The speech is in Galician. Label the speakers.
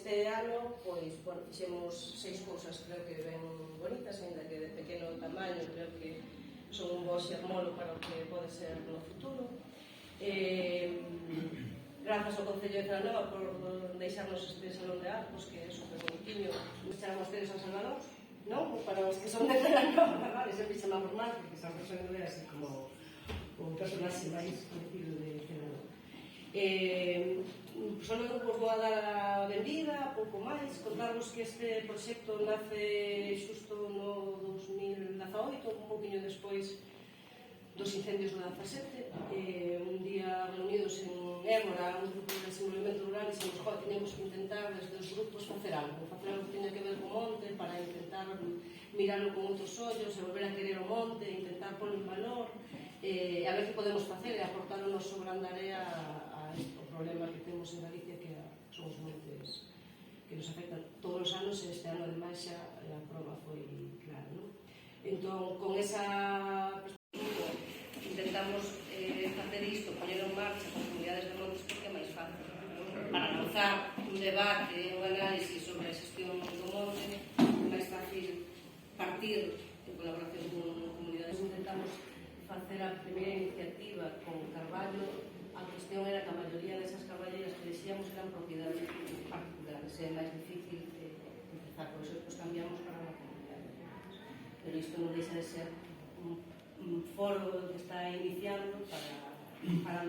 Speaker 1: este ano, pois, bueno, fixemos 6 cousas, creo que ben bonitas, ainda que de pequeno tamaño, creo que son un bo xermolo para o que pode ser no futuro. Grazas ao Concello de Celanova por deixarnos este salón de arcos, que é super bonitinho. Chamamos teres San Salvador, non? Para os que son de Celanova, vale? Sempre chamamos máis, porque San Salvador é así como o personaxe máis conhecido de Celanova. Só vos vou a dar a benvida, pouco máis, contarvos que este proxecto nace xusto no 2018, un pouquinho despois dos incendios do 17, un día reunidos en Évora, un grupo de desenvolvemento rural, e dixemos que teníamos que intentar desde os grupos facer algo que teña que ver co monte, para intentar mirarlo con outros ollos e volver a querer o monte, intentar pôr en valor, a ver que podemos facer e aportar o noso gran area a este problema que temos en Galicia, que son os montes que nos afectan todos os anos, e este ano ademais xa a prova foi clara, non? Entón, con esa perspectiva intentamos facer isto, poñer en marcha con comunidades de montes, porque é máis fácil para lanzar un debate, un análisis sobre a xestión do monte, é máis fácil partir en colaboración con comunidades. Intentamos facer a primeira iniciativa con Carballo. A cuestión era que a maioría desas carballeiras que deixíamos eran propiedades particulares, é máis difícil empezar, por eso cambiamos para unha comunidade. Pero isto non deixa de ser un foro que está iniciando para